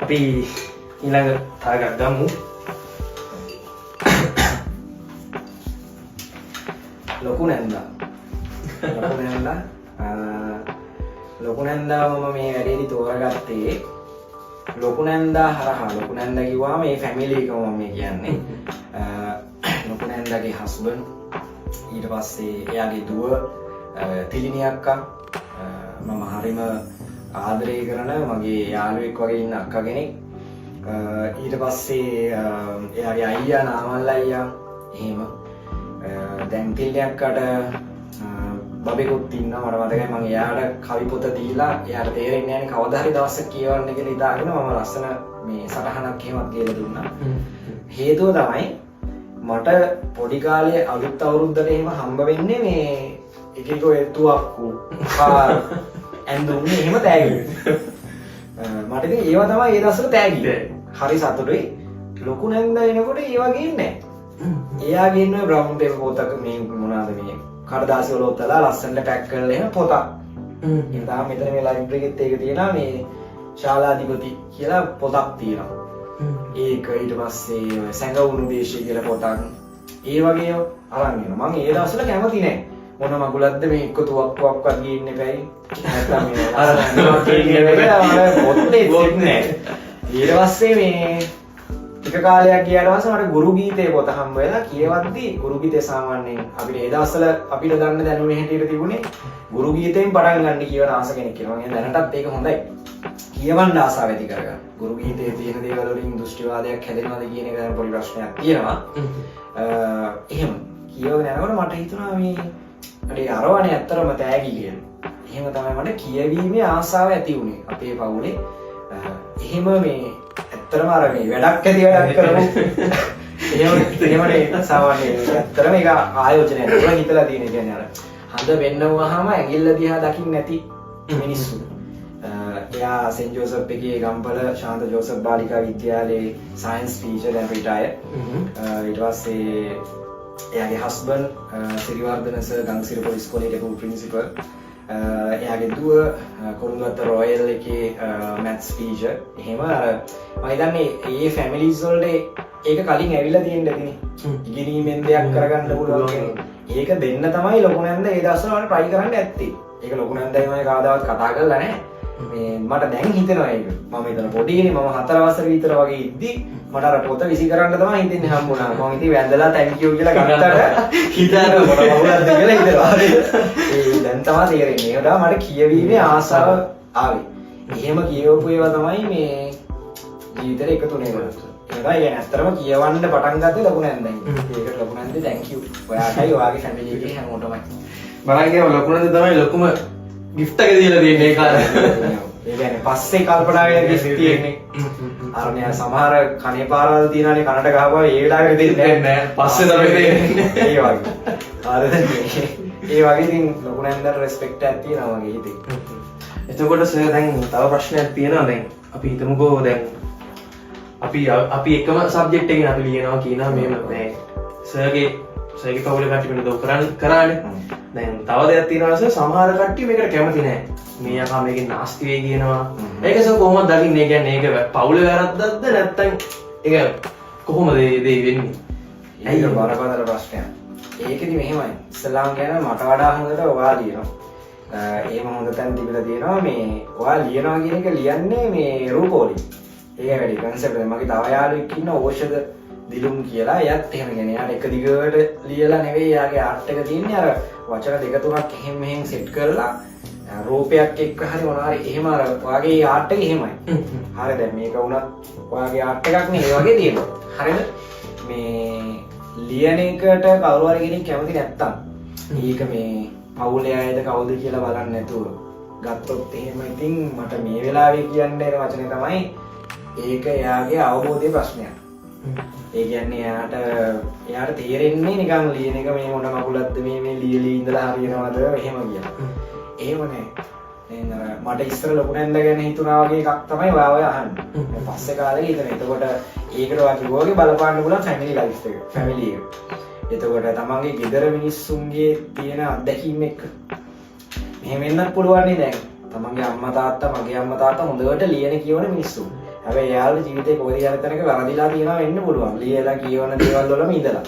අපි ඊළඟ තාගක් ගමු. ලොකු නැන්දා. ලොකු නැන්දා මම මේ වැඩේදි තෝරගත්තේ ලොකු නැන්දා හරහා. ලොකු නැන්දා කිව්වම මේ ෆැමිලි එකම මම කියන්නේ. ලොකු නැන්දාගේ හස්බන්ඩ්, ඊට පස්සේ එයාගේ දුව තිලිනි අක්කා, මම හරිම ආදරය කරන මගේ යාළුවෙක් වගේ ඉන්න අක්කා කෙනෙක්. ඊට පස්සේ එයාගේ අයියා නාමල් අයියා එහෙම. දැන් තිලිනි අක්කට බබෙකුත් ඉන්නවා. මට මතකයි මම එයාට කවි පොත දීලා එයාට තේරෙන්නේ නැහැ නේ කවදා හරි දවසක් කියවන්න කියලා ඉඳාගෙන මම ලස්සන මේ සටහනක් එහෙමත් කියලා දුන්නා. හේතුව තමයි මට පොඩි කාලේ අලුත් අවුරුද්දට එහෙම හම්බ වෙන්නේ මේ එක එක ඔය තුවක්කු කාර් ඇඳුම් එහෙම තෑගි. මට ඉතින් ඒවා තමයි ඒ දවස්වල තෑගි. හරි සතුටුයි. ලොකු නැන්දා එනකොට ඒ වගේ ඉන්නේ නැහැ. එයාගේ ඉන්න බ්‍රවුන් පේපර් පොතක මේ මොනවාද මේ කඩදාසි වල ඔතලා ලස්සනට පැක් කරලා එහෙම පොතක්. ඉතින් තාම මෙතන මේ ලයිබ්‍රරි එකෙත් ඒක තියෙනවා මේ ශාලාධිපති කියලා පොතක් තියෙනවා. ඒක ඊට පස්සේ සැඟවුණු දේශය කියලා පොතක්. ඒ වගේ අරන් එනවා. මම ඒ දවස්වල කැමති නෑ. මොන මගුලක්ද මේ එක්ක තුවක්කුවක්වත් ගේන්න එපැයි. නැත්නම් මේ අර පොතේ නෑ. ඊට පස්සේ මේ ටික කාලයක් ගියාට පස්සේ මට ගුරු ගීතේ පොත හම්බ වෙලා කියවද්දි ගුරු ගීතේ සාමාන්‍යයෙන් අපිට ඒ දවස්වල අපිට ගන්න දැනුමේ හැටියට තිබුණේ ගුරු ගීතයෙන් පටන් ගන්න කියවන ආස කෙනෙක් කියලා. මම දැනටත් ඒක හොඳයි. කියවන්න ආසාව ඇති කරගන්න. ගුරු ගීතේ තියෙන දේවල් වලින් දෘෂ්ටිවාදයක් හැදෙනවද කියන එක දැන් පොඩි ප්‍රශ්නයක් තියෙනවා. එහෙම කියවගෙන යනකොට මට හිතුණා මේ අනේ අරවනේ ඇත්තරම තෑගි කියලා. එහෙම තමයි මට කියවීමේ ආසාව ඇති වුණේ අපේ පවුලේ. එහෙම මේ ඇත්තරම අර මේ වැඩක් ඇති වැඩක් කරමු. එහෙමනේ සාමාන්‍යයෙන් ඇත්තරම ඒක ආයෝජනයක් කරලා හිතලා තියෙන. කියන්නේ අර හඳ වෙන්නවහම ඇඟිල්ල දිහා දකින්න නැති මිනිස්සු. එයා සෙන්ට් ජෝසප් එකේ ගම්පල ශාන්ත ජෝසප් බාලිකා විද්‍යාලයේ සයන්ස් ටීචර් දැන් රිටයර්. ඊට පස්සේ එයාගේ හස්බන්ඩ් සිරිවර්ධන සර් ගංගසිර පොලිස් ඉස්කෝලේ හිටපු ප්‍රින්සිපල්. එයාගේ දුව කොරුන්වත්ත රොයල් එකේ මැත්ස් ටීචර්. එහෙම අර මම හිතන්නේ මේ ෆැමිලිස් වලට ඒක කලින් ඇවිල්ලා තියෙන්න ඇතිනේ. ඉගෙනීමෙන් දෙයක් කරගන්න පුළුවන් කෙනෙක්. ඒක දෙන්න තමයි ලොකු නැන්දා ඒ දවස්වල මම try කරන්න ඇත්තේ. ඒක ලොකු නැන්දා මම කවදාවත් කතා කරලා නැහැ. මේ මට දැන් හිතෙනවා ඒක. මම හිතන පොඩිනේ මම 4 වසර විතර වගේ ඉද්දි මට අර පොත විසි කරන්න තමයි හිතෙන්නේ හම්බුණා. මම ඉතින් වැඳලා thank you කියලා ගත්තට හිතන්න මොන වුණාද කියලා හිතනවා. ඒ දැන් තමයි තේරෙන්නේ. ඒකට මට කියවීමේ ආසාව ආවේ. එහෙම කියවපු ඒවා තමයි මේ ජීවිතේ එකතු වෙන්නේ. ඒකයි يعني ඇත්තටම කියවන්න පටන් ගත්තේ ලොකු නැන්දෙන්. ඒකට ලොකු නැන්දේ thank you. ඔයාටයි ඔයාගේ ෆැමිලි එකේ හැමෝටමයි. බලන් කියව ලොකු නැන්දේ තමයි ලොකුම gift එක දීලා දෙන්නේ ඒ කාලේ. ඒ කියන්නේ පස්සේ කල්පනා වෙන gift තියෙන්නේ. අර මෙයා සමහර කනේ පාරවල් තියනනේ කනට ගහපුවා ඒ වෙලාවෙ දෙන්නේ නැහැ. පස්සේ තමයි දෙන්නේ. ඒ වගේ. හරිද? ඒ වගේ ඉතින් ලොකු නැන්දට රෙස්පෙක්ට් එකක් තියෙනවා මගේ හිතේ. එතකොට සර් දැන් තව ප්‍රශ්නයක් තියෙනවා. දැන් අපි හිතමුකෝ දැන් අපි එකම සබ්ජෙක්ට් එකකින් අපි ලියනවා කියනවා මේම දැන් සර්ගේ පවුලේ කට්ටිය වෙන දෝ කරානේ. දැන් තව දෙයක් තියෙනවා සර් සමහර කට්ටිය මේකට කැමති නැහැ. මේ යකා මේකෙන් නාස්ති වෙයි කියනවා. ඒක සර් කොහොමද දකින්නේ? කියන්නේ ඒක පවුලේ වැරද්දක්ද නැත්නම් ඒක කොහොමද මේ වෙන්නේ? ඒක බරපතල ප්‍රශ්නයක්. ඒකෙදි මෙහෙමයි. ඉස්ලාම් කියන මට වඩා හොඳට ඔයා ලියනවා. එහෙම හොඳ තැන් තිබිලා තියෙනවා මේ ඔයා ලියනවා කියන එක ලියන්නේ මේ රූපෝලි. ඒක වැඩි කන්සෙප්ට් එක. මගේ තව යාළුවෙක් ඉන්න ඕෂධ දිලුම් කියලා. එයාත් එහෙම කියන්නේ. එයාට එක දිගට ලියලා නෙවෙයි එයාගේ ආර්ට් එක තියෙන්නේ අර වචන දෙක තුනක් එහෙම මෙහෙම සෙට් කරලා රූපයක් එක්ක හරි මොනවා හරි එහෙම අර ඔයාගේ ආර්ට් එක එහෙමයි. හරි දැන් මේක වුණත් ඔයාගේ ආර්ට් එකක් නේ ඒ වගේ තියෙනවා. හරිද? මේ ලියන එකට කවුරු හරි කෙනෙක් කැමති නැත්තම් ඒක මේ පවුලේ අයද කවුද කියලා බලන්න නැතුව ගත්තොත් එහෙම ඉතින් මට මේ වෙලාවේ කියන්න එන වචනේ තමයි ඒක එයාගේ අවබෝධයේ ප්‍රශ්නයක්. ඒ කියන්නේ එයාට තේරෙන්නේ නිකන් ලියන එක මේ මොන මගුලක්ද මේ ලියලි ඉඳලා හරියනවද එහෙම කියලා. එහෙම නෑ. දැන් මට ඉස්සර ලොකු නැන්ද ගැන හිතුණා වගේ එකක් තමයි ඔය අහන්නේ. පස්සේ කාලේ හිතන. එතකොට ඒකට වා කිව්වාගේ බලපාන්න පුළුවන් ෆැමිලි ලයිෆ් එක. ෆැමිලි එක. එතකොට තමන්ගේ ගෙදර මිනිස්සුන්ගේ තියෙන අත්දැකීම් එක්ක මෙහෙම වෙන්නත් පුළුවන් නේ දැන්. තමන්ගේ අම්මා තාත්තා මගේ අම්මා තාත්තා හොඳට ලියන කියවන මිනිස්සු. හැබැයි එයාගේ ජීවිතේ කොහේ හරි තැනක වැරදිලා තියෙනවා වෙන්න පුළුවන්. ලියලා කියවන දේවල් වලම ඉඳලා.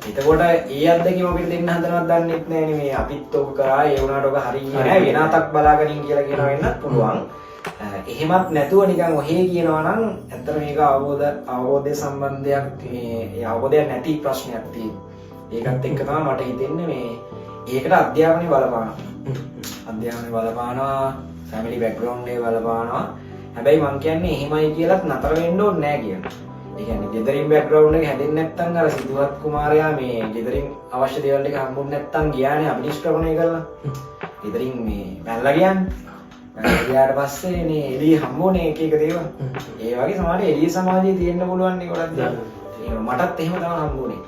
එතකොට ඒ අත්දැකීම අපිට දෙන්න හදනවත් දන්නෙත් නෑනේ මේ අපිත් ඔක කරා ඒ වුණාට ඔක හරියන්නේ නෑ වෙනාතක් බලාගනින් කියලා කියනවා වෙන්නත් පුළුවන්. එහෙමත් නැතුව නිකන් ඔහේ කියනවා නම් ඇත්තට මේක අවබෝධය සම්බන්ධයක් මේ අවබෝධයක් නැති ප්‍රශ්නයක් තියෙනවා. ඒකත් එක්ක තමයි මට හිතෙන්නේ මේ ඒකට අධ්‍යාපනය බලපානවා. අධ්‍යාපනය බලපානවා, ෆැමිලි බෑග්ග්‍රවුන්ඩ් එක බලපානවා. හැබැයි මං කියන්නේ එහෙමයි කියලාත් නතර වෙන්න ඕනේ නෑ කියනවා. ඒ කියන්නේ ගෙදරින් බෑග්ග්‍රවුන්ඩ් එක හැදෙන්නේ නැත්නම් අර සිද්ධාර්ථ කුමාරයා මේ ගෙදරින් අවශ්‍ය දේවල් ටික හම්බුනේ නැත්නම් ගියානේ අභිනිෂ්ක්‍රමණය කරලා. ගෙදරින් මේ පැනලා ගියානේ. ඊට පස්සේ නේ එළිය හම්බුනේ එක එක දේවල්. ඒ වගේ සමහර එළිය සමාජයේ තියෙන්න පුළුවන් නේ ගොඩක් දේවල්. මටත් එහෙම තමයි හම්බුනේ.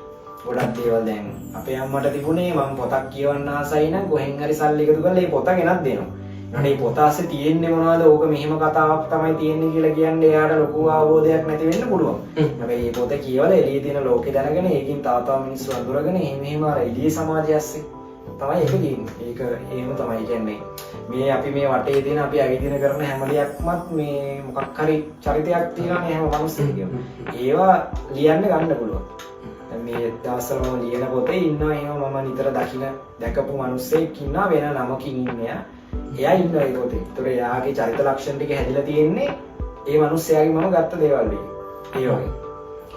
ගොඩක් දේවල් දැන් අපේ අම්මට තිබුණේ මම පොතක් කියවන්න ආසයි නම් කොහෙන් හරි සල්ලි එකතු කරලා ඒ පොත ගෙනත් දෙනවා. ඊට මේ පොත ASCII තියෙන්නේ මොනවද? ඕක මෙහෙම කතාවක් තමයි තියෙන්නේ කියලා කියන්නේ එයාට ලොකු අවබෝධයක් නැති වෙන්න පුළුවන්. හැබැයි මේ පොත කියවලා එළියේ තියෙන ලෝකේ දැනගෙන ඒකින් තාතා මිනිස්සු අඳුරගෙන එහෙම අර එළියේ සමාජය ASCII තමයි ඒක තියෙන්නේ. ඒක එහෙම තමයි කියන්නේ. මේ අපි මේ වටේ තියෙන අපි ඇවිදින කරන හැම දෙයක්මත් මේ මොකක් හරි චරිතයක් තියෙනවානේ හැම මිනිස්සෙකම. ඒවා ලියන්න ගන්න පුළුවන්. දැන් මේ දවස්වල මම ලියන පොතේ ඉන්නවා එහෙම මම නිතර දැකපු මිනිස්සෙක් ඉන්නවා වෙන නමකින් ඉන්නේ. එයා ඉන්නවා ඒ පොතේ. ඒතකොට එයාගේ චරිත ලක්ෂණ ටික හැදිලා තියෙන්නේ ඒ මිනිස්සයාගේ මම ගත්ත දේවල් වලින්. ඒ වගේ.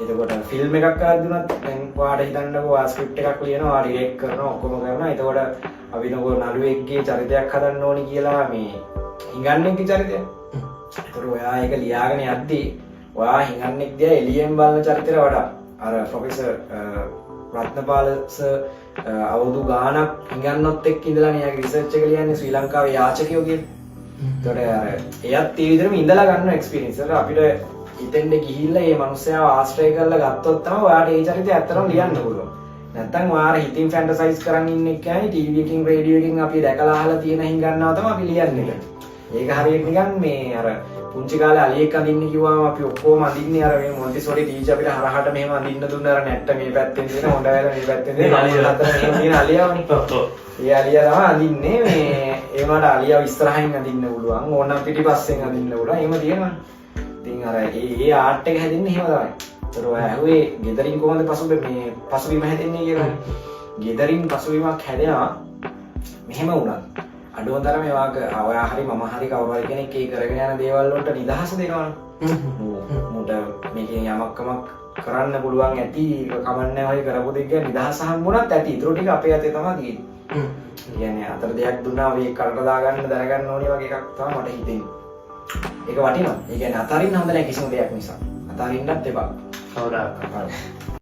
එතකොට ෆිල්ම් එකක් ආවදුනත් දැන් ඔයාලට හිතන්නකෝ ආ ස්ක්‍රිප්ට් එකක් ලියනවා, ආ ඩිරෙක්ට් කරනවා, ඔක්කොම කරනවා. එතකොට අවිනෝග නළුවෙක්ගේ චරිතයක් හදන්න ඕනි කියලා මේ හිඟන්නෙක්ගේ චරිතයක්. ඒතකොට ඔයා ඒක ලියාගෙන යද්දී ඔයා හිඟන්නෙක් දිහා එළියෙන් බලන චරිතයට වඩා අර ප්‍රොෆෙසර් රත්නපාල සර් අවුරුදු ගාණක් හිඟන්නොත් එක්ක ඉඳලා නේ යාගේ රිසර්ච් එක ලියන්නේ ශ්‍රී ලංකාවේ යාචකයෝ කියන. ඒතකොට අර එයත් ඒ විදිහටම ඉඳලා ගන්න එක්ස්පීරියන්ස් එක අපිට ඉතින්ද ගිහිල්ලා මේ මිනිස්සයාව ආශ්‍රය කරලා ගත්තොත් තමයි ඔයාට ඒ චරිතය ඇත්තටම ලියන්න පුළුවන්. නැත්තම් ඔයාලා හිතින් ෆැන්ටසයිස් කරන් ඉන්නේ කියන්නේ ටීවී එකකින් රේඩියෝ එකකින් අපි දැකලා අහලා තියෙන හිඟන්නවා තමයි අපි ලියන්නේ. ඒක හරියට නිකන් මේ අර පුංචි කාලේ අලියෙක් අඳින්න කිව්වම අපි ඔක්කොම අඳින්නේ අර මේ මොන්ටිසෝරි ටීචර් අපිට හරහට මෙහෙම අඳින්න දුන්න අර නැට්ට මේ පැත්තෙන් දෙන හොඬ වැල මේ පැත්තෙන් දෙන අතර මෙහෙම තියෙන අලියාවනේ. ඒ අලියා තමයි අඳින්නේ මේ ඒ වුණාට අලියාව ඉස්සරහින් අඳින්න පුළුවන් ඕනම් පිටිපස්සෙන් අඳින්න පුළුවන් එහෙම තියෙනවා. ඉතින් අර ඒ ආර්ට් එක හැදෙන්නේ එහෙම තමයි. ඒතර ඔය ඇහුවේ ගෙදරින් කොහොමද පසුබිම හැදෙන්නේ කියලා. ගෙදරින් පසුබිමක් හැදෙනවා මෙහෙම වුණා. අඩුව තරමේ ඔයා හරි මම හරි කවුරු හරි කෙනෙක් ඒ කරගෙන යන දේවල් වලට නිදහස දෙනවනේ. මුට මේකෙන් යමක්කමක් කරන්න පුළුවන් ඇති කමන්නේ වගේ කරපු දෙයක් නිදහස හම්බුණත් ඇති. ඊටු ටික අපේ අතේ තමයි තියෙන්නේ. කියන්නේ අතර දෙයක් දුන්නා ඔය කරට දාගන්න දැනගන්න ඕනේ වගේ එකක් තමයි මට හිතෙන්නේ. ඒක වටිනවා. ඒ කියන්නේ අතරින් හොඳ නැහැ කිසිම දෙයක් නිසා. අතරින්නත් එපා. කවදාවත්.